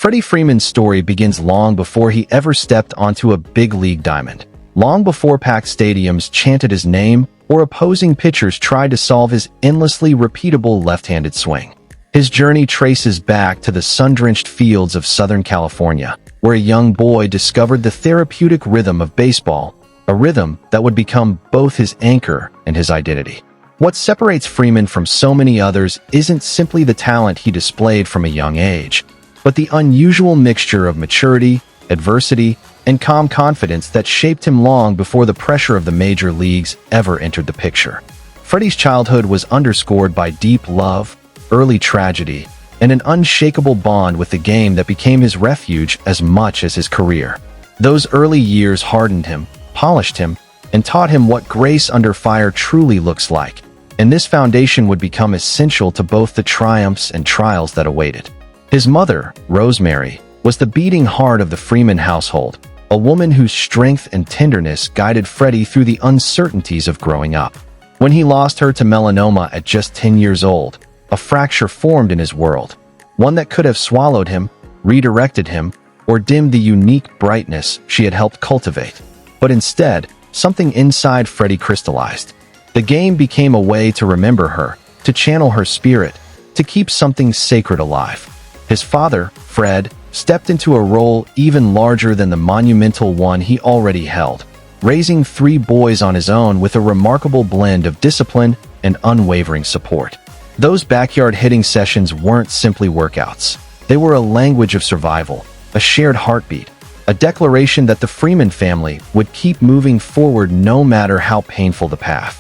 Freddie Freeman's story begins long before he ever stepped onto a big league diamond, long before packed stadiums chanted his name or opposing pitchers tried to solve his endlessly repeatable left-handed swing. His journey traces back to the sun-drenched fields of Southern California, where a young boy discovered the therapeutic rhythm of baseball, a rhythm that would become both his anchor and his identity. What separates Freeman from so many others isn't simply the talent he displayed from a young age, but the unusual mixture of maturity, adversity, and calm confidence that shaped him long before the pressure of the major leagues ever entered the picture. Freddie's childhood was underscored by deep love, early tragedy, and an unshakable bond with the game that became his refuge as much as his career. Those early years hardened him, polished him, and taught him what grace under fire truly looks like, and this foundation would become essential to both the triumphs and trials that awaited. His mother, Rosemary, was the beating heart of the Freeman household, a woman whose strength and tenderness guided Freddie through the uncertainties of growing up. When he lost her to melanoma at just 10 years old, a fracture formed in his world, one that could have swallowed him, redirected him, or dimmed the unique brightness she had helped cultivate. But instead, something inside Freddie crystallized. The game became a way to remember her, to channel her spirit, to keep something sacred alive. His father, Fred, stepped into a role even larger than the monumental one he already held, raising 3 boys on his own with a remarkable blend of discipline and unwavering support. Those backyard hitting sessions weren't simply workouts. They were a language of survival, a shared heartbeat, a declaration that the Freeman family would keep moving forward no matter how painful the path.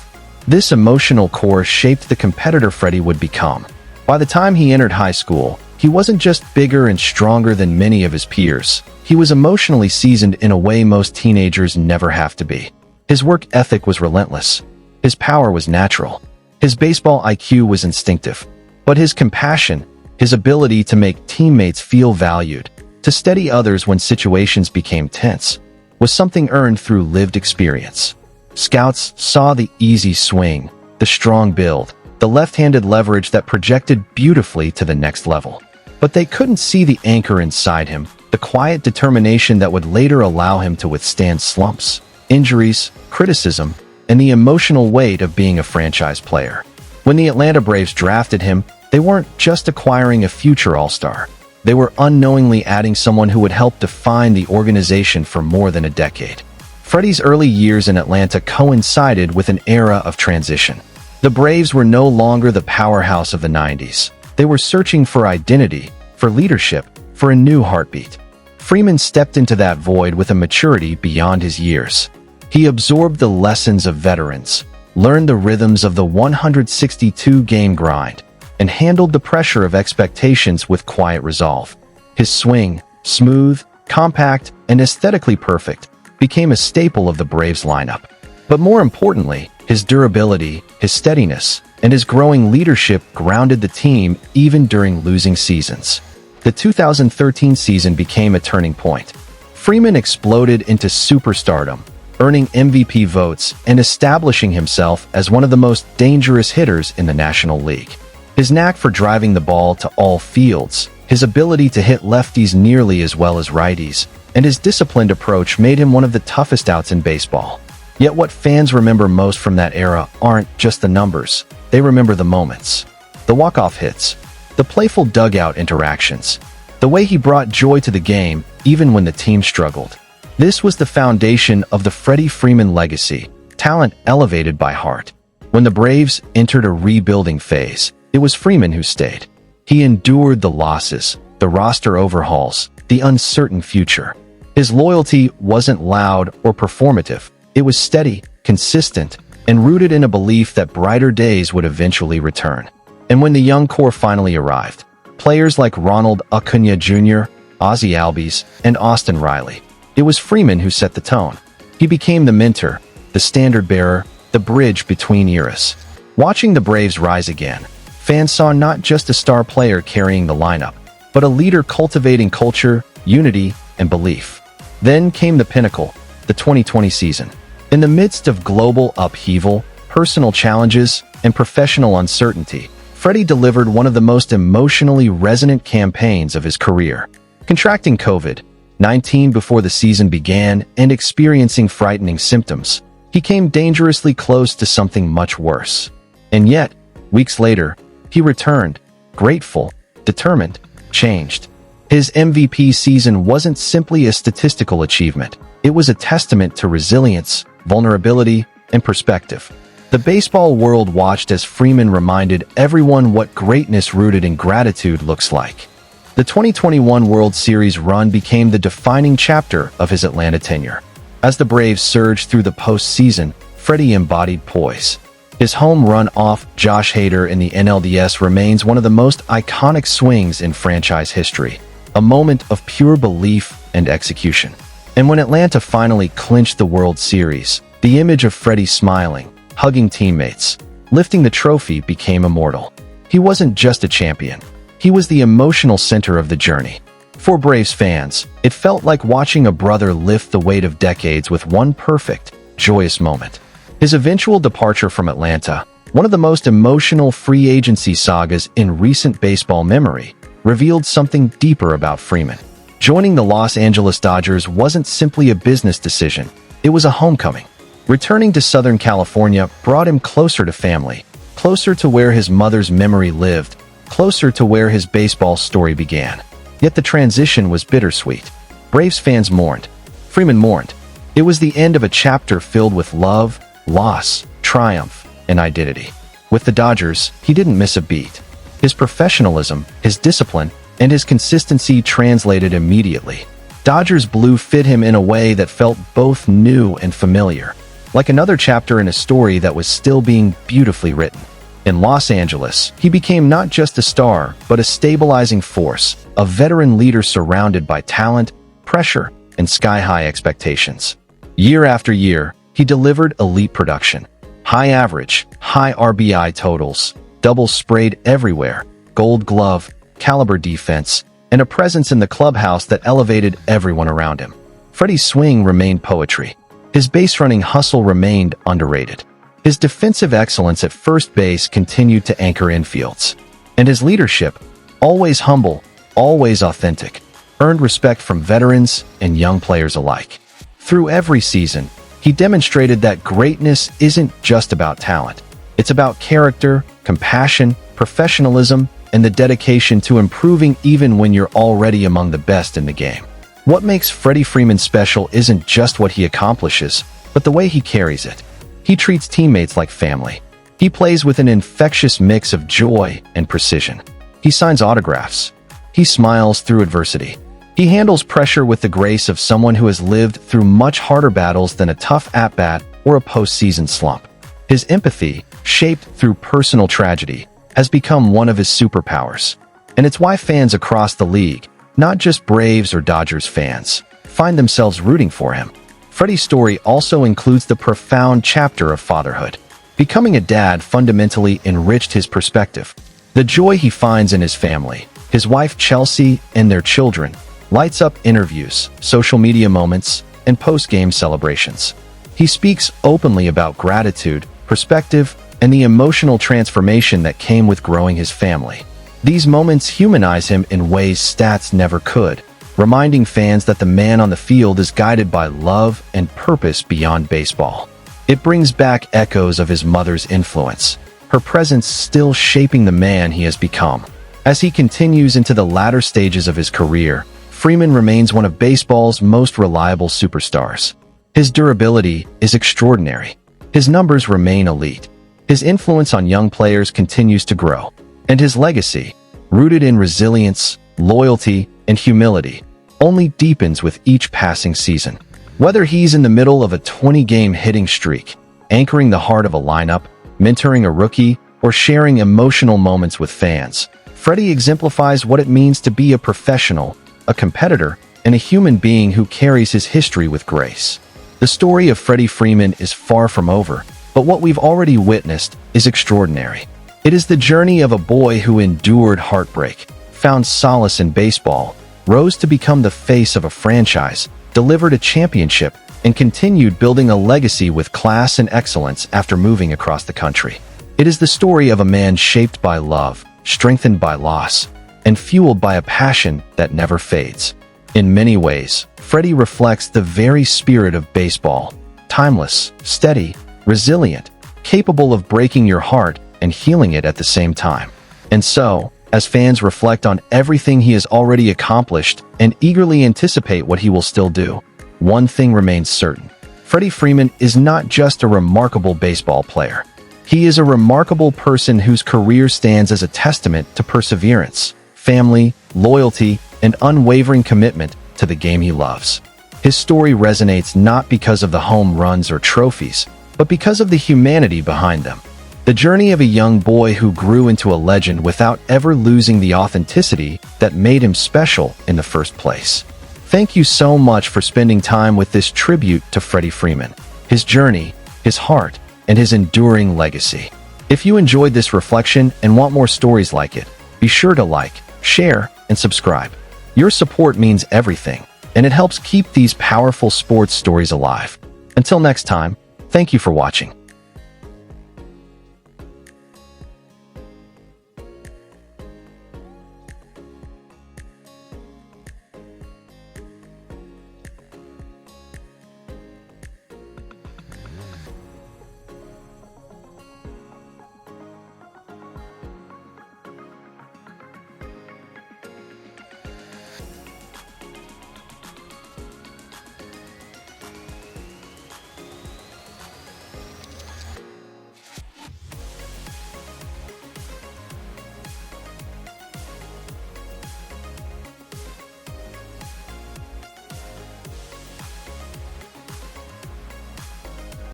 This emotional core shaped the competitor Freddie would become. By the time he entered high school, he wasn't just bigger and stronger than many of his peers. He was emotionally seasoned in a way most teenagers never have to be. His work ethic was relentless. His power was natural. His baseball IQ was instinctive. But his compassion, his ability to make teammates feel valued, to steady others when situations became tense, was something earned through lived experience. Scouts saw the easy swing, the strong build, the left-handed leverage that projected beautifully to the next level. But they couldn't see the anchor inside him, the quiet determination that would later allow him to withstand slumps, injuries, criticism, and the emotional weight of being a franchise player. When the Atlanta Braves drafted him, they weren't just acquiring a future all-star. They were unknowingly adding someone who would help define the organization for more than a decade. Freddie's early years in Atlanta coincided with an era of transition. The Braves were no longer the powerhouse of the 90s. They were searching for identity, for leadership, for a new heartbeat. Freeman stepped into that void with a maturity beyond his years. He absorbed the lessons of veterans, learned the rhythms of the 162-game grind, and handled the pressure of expectations with quiet resolve. His swing, smooth, compact, and aesthetically perfect, became a staple of the Braves lineup. But more importantly, his durability, his steadiness, and his growing leadership grounded the team even during losing seasons. The 2013 season became a turning point. Freeman exploded into superstardom, earning MVP votes and establishing himself as one of the most dangerous hitters in the National League. His knack for driving the ball to all fields, his ability to hit lefties nearly as well as righties, and his disciplined approach made him one of the toughest outs in baseball. Yet what fans remember most from that era aren't just the numbers. They remember the moments. The walk-off hits, the playful dugout interactions, the way he brought joy to the game even when the team struggled. This was the foundation of the Freddie Freeman legacy, talent elevated by heart. When the Braves entered a rebuilding phase, it was Freeman who stayed. He endured the losses, the roster overhauls, the uncertain future. His loyalty wasn't loud or performative. It was steady, consistent, and rooted in a belief that brighter days would eventually return. And when the young core finally arrived, players like Ronald Acuna Jr., Ozzie Albies, and Austin Riley, it was Freeman who set the tone. He became the mentor, the standard-bearer, the bridge between eras. Watching the Braves rise again, fans saw not just a star player carrying the lineup, but a leader cultivating culture, unity, and belief. Then came the pinnacle, the 2020 season. In the midst of global upheaval, personal challenges, and professional uncertainty, Freddie delivered one of the most emotionally resonant campaigns of his career. Contracting COVID-19 before the season began and experiencing frightening symptoms, he came dangerously close to something much worse. And yet, weeks later, he returned, grateful, determined, changed. His MVP season wasn't simply a statistical achievement. It was a testament to resilience, vulnerability, and perspective. The baseball world watched as Freeman reminded everyone what greatness rooted in gratitude looks like. The 2021 World Series run became the defining chapter of his Atlanta tenure. As the Braves surged through the postseason, Freddie embodied poise. His home run off Josh Hader in the NLDS remains one of the most iconic swings in franchise history, a moment of pure belief and execution. And when Atlanta finally clinched the World Series, the image of Freddie smiling, hugging teammates, lifting the trophy became immortal. He wasn't just a champion. He was the emotional center of the journey. For Braves fans, it felt like watching a brother lift the weight of decades with one perfect, joyous moment. His eventual departure from Atlanta, one of the most emotional free agency sagas in recent baseball memory, revealed something deeper about Freeman. Joining the Los Angeles Dodgers wasn't simply a business decision, it was a homecoming. Returning to Southern California brought him closer to family, closer to where his mother's memory lived, closer to where his baseball story began. Yet the transition was bittersweet. Braves fans mourned. Freeman mourned. It was the end of a chapter filled with love, loss, triumph, and identity. With the Dodgers, he didn't miss a beat. His professionalism, his discipline, and his consistency translated immediately. Dodgers blue fit him in a way that felt both new and familiar, like another chapter in a story that was still being beautifully written. In Los Angeles, he became not just a star, but a stabilizing force, a veteran leader surrounded by talent, pressure, and sky-high expectations. Year after year, he delivered elite production. High average, high RBI totals, doubles sprayed everywhere, gold glove, caliber defense, and a presence in the clubhouse that elevated everyone around him. Freddie's swing remained poetry. His base-running hustle remained underrated. His defensive excellence at first base continued to anchor infields. And his leadership, always humble, always authentic, earned respect from veterans and young players alike. Through every season, he demonstrated that greatness isn't just about talent. It's about character, compassion, professionalism, and the dedication to improving even when you're already among the best in the game. What makes Freddie Freeman special isn't just what he accomplishes, but the way he carries it. He treats teammates like family. He plays with an infectious mix of joy and precision. He signs autographs. He smiles through adversity. He handles pressure with the grace of someone who has lived through much harder battles than a tough at-bat or a postseason slump. His empathy, shaped through personal tragedy, has become one of his superpowers. And it's why fans across the league, not just Braves or Dodgers fans, find themselves rooting for him. Freddie's story also includes the profound chapter of fatherhood. Becoming a dad fundamentally enriched his perspective. The joy he finds in his family, his wife Chelsea and their children, lights up interviews, social media moments, and post-game celebrations. He speaks openly about gratitude, perspective, and the emotional transformation that came with growing his family. These moments humanize him in ways stats never could, reminding fans that the man on the field is guided by love and purpose beyond baseball. It brings back echoes of his mother's influence, her presence still shaping the man he has become. As he continues into the latter stages of his career, Freeman remains one of baseball's most reliable superstars. His durability is extraordinary. His numbers remain elite. His influence on young players continues to grow. And his legacy, rooted in resilience, loyalty, and humility, only deepens with each passing season. Whether he's in the middle of a 20-game hitting streak, anchoring the heart of a lineup, mentoring a rookie, or sharing emotional moments with fans, Freddie exemplifies what it means to be a professional, a competitor, and a human being who carries his history with grace. The story of Freddie Freeman is far from over, but what we've already witnessed is extraordinary. It is the journey of a boy who endured heartbreak, found solace in baseball, rose to become the face of a franchise, delivered a championship, and continued building a legacy with class and excellence after moving across the country. It is the story of a man shaped by love, strengthened by loss, and fueled by a passion that never fades. In many ways, Freddie reflects the very spirit of baseball: timeless, steady, resilient, capable of breaking your heart and healing it at the same time. And so, as fans reflect on everything he has already accomplished and eagerly anticipate what he will still do, one thing remains certain: Freddie Freeman is not just a remarkable baseball player. He is a remarkable person whose career stands as a testament to perseverance, family, loyalty, and unwavering commitment to the game he loves. His story resonates not because of the home runs or trophies, but because of the humanity behind them. The journey of a young boy who grew into a legend without ever losing the authenticity that made him special in the first place. Thank you so much for spending time with this tribute to Freddie Freeman, his journey, his heart, and his enduring legacy. If you enjoyed this reflection and want more stories like it, be sure to like, share, and subscribe. Your support means everything, and it helps keep these powerful sports stories alive. Until next time, thank you for watching.